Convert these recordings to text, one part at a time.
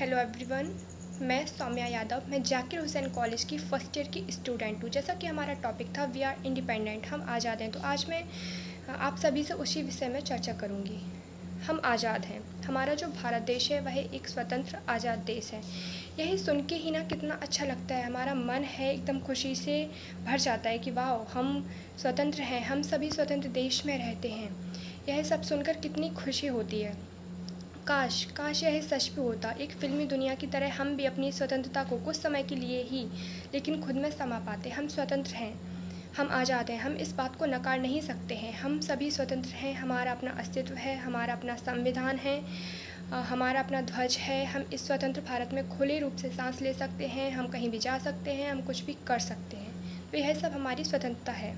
Hello everyone. मैं सौम्या यादव। मैं Zakir Hussain college की फ़र्स्ट ईयर की स्टूडेंट हूँ। जैसा कि हमारा टॉपिक था वी आर इंडिपेंडेंट, हम आज़ाद हैं, तो आज मैं आप सभी से उसी विषय में चर्चा करूँगी। हम आज़ाद हैं। हमारा जो भारत देश है वह एक स्वतंत्र आज़ाद देश है। यही सुन के ही ना कितना अच्छा लगता है, हमारा मन है एकदम खुशी से भर जाता है कि वाह, हम स्वतंत्र हैं, हम सभी स्वतंत्र देश में रहते हैं। यह सब सुनकर कितनी खुशी होती है। काश काश यह सच भी होता। एक फिल्मी दुनिया की तरह हम भी अपनी स्वतंत्रता को कुछ समय के लिए ही लेकिन खुद में समा पाते। हम स्वतंत्र हैं, हम आज़ाद हैं, हम इस बात को नकार नहीं सकते हैं। हम सभी स्वतंत्र हैं, हमारा अपना अस्तित्व है, हमारा अपना संविधान है, हमारा अपना ध्वज है। हम इस स्वतंत्र भारत में खुले रूप से सांस ले सकते हैं, हम कहीं भी जा सकते हैं, हम कुछ भी कर सकते हैं। तो यह सब हमारी स्वतंत्रता है।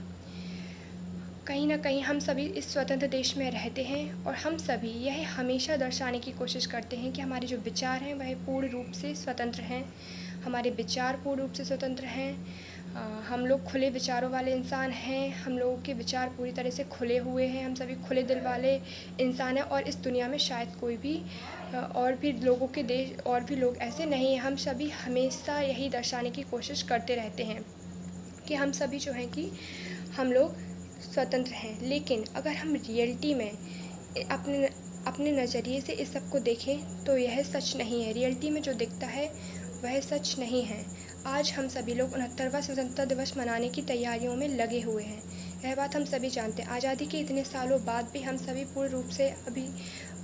कहीं ना कहीं हम सभी इस स्वतंत्र देश में रहते हैं और हम सभी यह हमेशा दर्शाने की कोशिश करते हैं कि हमारे जो विचार हैं वह पूर्ण रूप से स्वतंत्र हैं। हमारे विचार पूर्ण रूप से स्वतंत्र हैं। हम लोग खुले विचारों वाले इंसान हैं। हम लोगों के विचार पूरी तरह से खुले हुए हैं। हम सभी खुले दिल वाले इंसान हैं और इस दुनिया में शायद कोई भी और भी लोगों के देश और भी लोग ऐसे नहीं हैं। हम सभी हमेशा यही दर्शाने की कोशिश करते रहते हैं कि हम सभी जो हैं कि हम लोग स्वतंत्र हैं। लेकिन अगर हम रियलिटी में अपने नज़रिए से इस सब को देखें तो यह सच नहीं है। रियलिटी में जो दिखता है वह सच नहीं है। आज हम सभी लोग 69वां स्वतंत्रता दिवस मनाने की तैयारियों में लगे हुए हैं। यह बात हम सभी जानते हैं। आज़ादी के इतने सालों बाद भी हम सभी पूर्ण रूप से अभी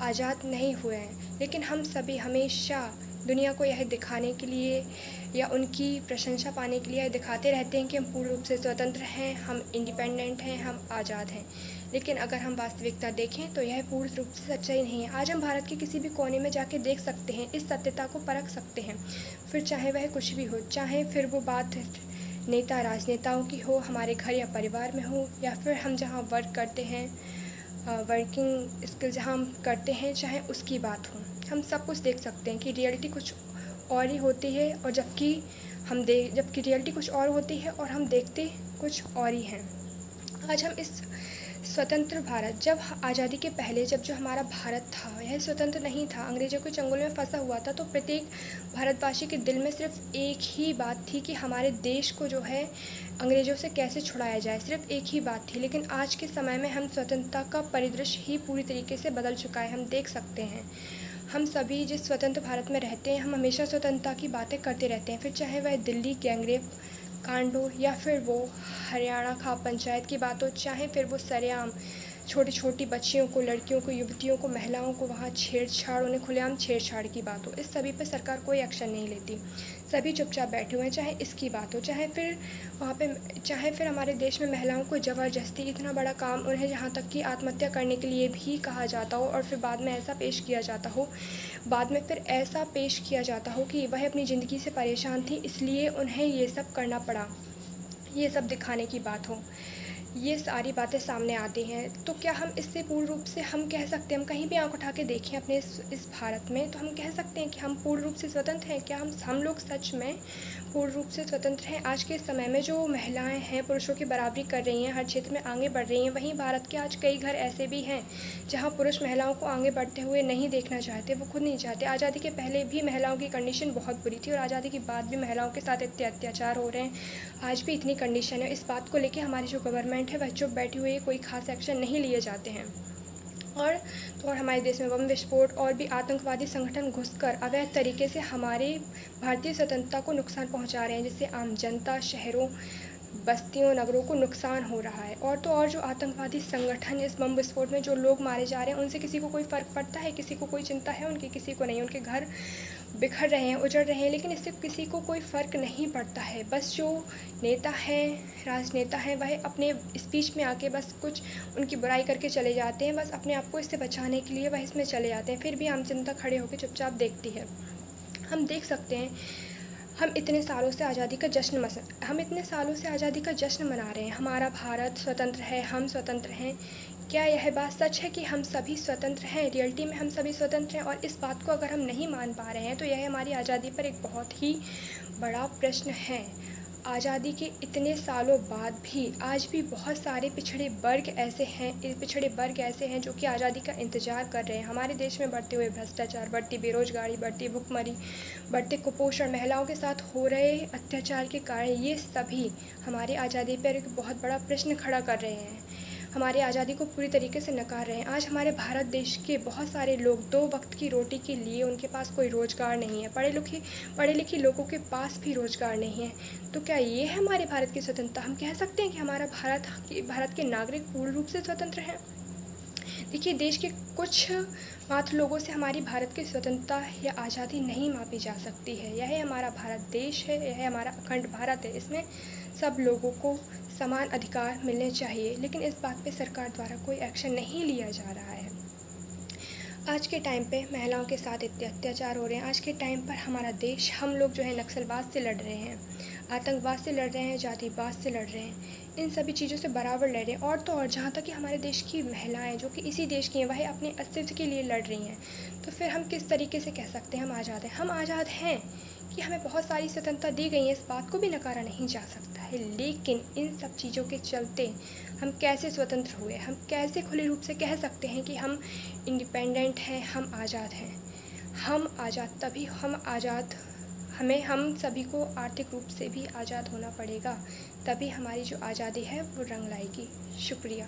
आज़ाद नहीं हुए हैं। लेकिन हम सभी हमेशा दुनिया को यह दिखाने के लिए या उनकी प्रशंसा पाने के लिए यह दिखाते रहते हैं कि हम पूर्ण रूप से स्वतंत्र हैं, हम इंडिपेंडेंट हैं, हम आज़ाद हैं। लेकिन अगर हम वास्तविकता देखें तो यह पूर्ण रूप से सच्चाई नहीं है। आज हम भारत के किसी भी कोने में जाके देख सकते हैं, इस सत्यता को परख सकते हैं। फिर चाहे वह कुछ भी हो, चाहे फिर वो बात नेता राजनेताओं की हो, हमारे घर या परिवार में हो, या फिर हम जहाँ वर्क करते हैं, वर्किंग स्किल जहाँ हम करते हैं, चाहे उसकी बात हो, हम सब कुछ देख सकते हैं कि रियलिटी कुछ और ही होती है और जबकि रियलिटी कुछ और होती है और हम देखते कुछ और ही हैं। आज हम इस स्वतंत्र भारत, जब आज़ादी के पहले जब जो हमारा भारत था यह स्वतंत्र नहीं था, अंग्रेज़ों के चंगुल में फंसा हुआ था, तो प्रत्येक भारतवासी के दिल में सिर्फ एक ही बात थी कि हमारे देश को जो है अंग्रेज़ों से कैसे छुड़ाया जाए। सिर्फ एक ही बात थी। लेकिन आज के समय में हम स्वतंत्रता का परिदृश्य ही पूरी तरीके से बदल चुका है। हम देख सकते हैं, हम सभी जिस स्वतंत्र भारत में रहते हैं, हम हमेशा स्वतंत्रता की बातें करते रहते हैं। फिर चाहे वह दिल्ली गैंगरेप कांड हो, या फिर वो हरियाणा खाप पंचायत की बात हो, चाहे फिर वो सरेआम छोटी छोटी बच्चियों को, लड़कियों को, युवतियों को, महिलाओं को वहाँ छेड़छाड़, उन्हें खुलेआम छेड़छाड़ की बात हो, इस सभी पर सरकार कोई एक्शन नहीं लेती। सभी चुपचाप बैठे हुए हैं। चाहे इसकी बात हो, चाहे फिर हमारे देश में महिलाओं को ज़बरदस्ती इतना बड़ा काम, उन्हें यहाँ तक कि आत्महत्या करने के लिए भी कहा जाता हो और फिर बाद में ऐसा पेश किया जाता हो कि वह अपनी ज़िंदगी से परेशान थी, इसलिए उन्हें ये सब करना पड़ा। ये सब दिखाने की बात हो, ये सारी बातें सामने आती हैं। तो क्या हम इससे पूर्ण रूप से हम कह सकते हैं, हम कहीं भी आंख उठा के देखें अपने इस भारत में, तो हम कह सकते हैं कि हम पूर्ण रूप से स्वतंत्र हैं? क्या हम लोग सच में पूर्ण रूप से स्वतंत्र हैं? आज के समय में जो महिलाएं हैं पुरुषों की बराबरी कर रही हैं, हर क्षेत्र में आगे बढ़ रही हैं, वहीं भारत के आज कई घर ऐसे भी हैं जहाँ पुरुष महिलाओं को आगे बढ़ते हुए नहीं देखना चाहते, वो खुद नहीं चाहते। आज़ादी के पहले भी महिलाओं की कंडीशन बहुत बुरी थी और आज़ादी के बाद भी महिलाओं के साथ इतने अत्याचार हो रहे हैं। आज भी इतनी कंडीशन है। इस बात को लेकर हमारी जो गवर्नमेंट है वह चुप बैठी हुई है, कोई खास एक्शन नहीं लिए जाते हैं। और हमारे देश में बम विस्फोट और भी आतंकवादी संगठन घुसकर अवैध तरीके से हमारे भारतीय स्वतंत्रता को नुकसान पहुंचा रहे हैं, जिससे आम जनता, शहरों, बस्तियों, नगरों को नुकसान हो रहा है। और तो और जो आतंकवादी संगठन, इस बम विस्फोट में जो लोग मारे जा रहे हैं, उनसे किसी को कोई फ़र्क पड़ता है? किसी को कोई चिंता है उनकी? किसी को नहीं। उनके घर बिखर रहे हैं, उजड़ रहे हैं, लेकिन इससे किसी को कोई फ़र्क नहीं पड़ता है। बस जो नेता हैं, राजनेता हैं, वह अपने स्पीच में आके बस कुछ उनकी बुराई करके चले जाते हैं। बस अपने आप को इससे बचाने के लिए वह इसमें चले जाते हैं। फिर भी आम जनता खड़े होकर चुपचाप देखती है। हम देख सकते हैं, हम इतने सालों से आज़ादी का जश्न मना रहे हैं। हमारा भारत स्वतंत्र है, हम स्वतंत्र हैं। क्या यह बात सच है कि हम सभी स्वतंत्र हैं? रियलिटी में हम सभी स्वतंत्र हैं? और इस बात को अगर हम नहीं मान पा रहे हैं तो यह हमारी आज़ादी पर एक बहुत ही बड़ा प्रश्न है। आज़ादी के इतने सालों बाद भी आज भी बहुत सारे पिछड़े वर्ग ऐसे हैं जो कि आज़ादी का इंतज़ार कर रहे हैं। हमारे देश में बढ़ते हुए भ्रष्टाचार, बढ़ती बेरोज़गारी, बढ़ती भुखमरी, बढ़ते कुपोषण, महिलाओं के साथ हो रहे अत्याचार के कारण ये सभी हमारी आज़ादी पर एक बहुत बड़ा प्रश्न खड़ा कर रहे हैं। हमारी आज़ादी को पूरी तरीके से नकार रहे हैं। आज हमारे भारत देश के बहुत सारे लोग 2 वक्त की रोटी के लिए उनके पास कोई रोज़गार नहीं है। पढ़े लिखे लोगों के पास भी रोज़गार नहीं है। तो क्या ये है हमारे भारत की स्वतंत्रता? हम कह सकते हैं कि हमारा भारत के नागरिक पूर्ण रूप से स्वतंत्र हैं? देखिए, देश के कुछ मात्र लोगों से हमारी भारत की स्वतंत्रता या आज़ादी नहीं मापी जा सकती है। यह हमारा भारत देश है, यह हमारा अखंड भारत है। इसमें सब लोगों को समान अधिकार मिलने चाहिए, लेकिन इस बात पे सरकार द्वारा कोई एक्शन नहीं लिया जा रहा है। आज के टाइम पे महिलाओं के साथ इतने अत्याचार हो रहे हैं। आज के टाइम पर हमारा देश, हम लोग जो है नक्सलवाद से लड़ रहे हैं, आतंकवाद से लड़ रहे हैं, जातिवाद से लड़ रहे हैं। इन सभी चीज़ों से बराबर लड़ रहे हैं। और तो और जहाँ तक कि हमारे देश की महिलाएं जो कि इसी देश की हैं, वह अपने अस्तित्व के लिए लड़ रही हैं। तो फिर हम किस तरीके से कह सकते हैं हम आज़ाद हैं? हम आज़ाद हैं कि हमें बहुत सारी स्वतंत्रता दी गई है, इस बात को भी नकारा नहीं जा सकता है। लेकिन इन सब चीज़ों के चलते हम कैसे स्वतंत्र हुए? हम कैसे खुले रूप से कह सकते हैं कि हम इंडिपेंडेंट हैं, हम आज़ाद हैं? हम सभी को आर्थिक रूप से भी आज़ाद होना पड़ेगा, तभी हमारी जो आज़ादी है वो रंग लाएगी। शुक्रिया।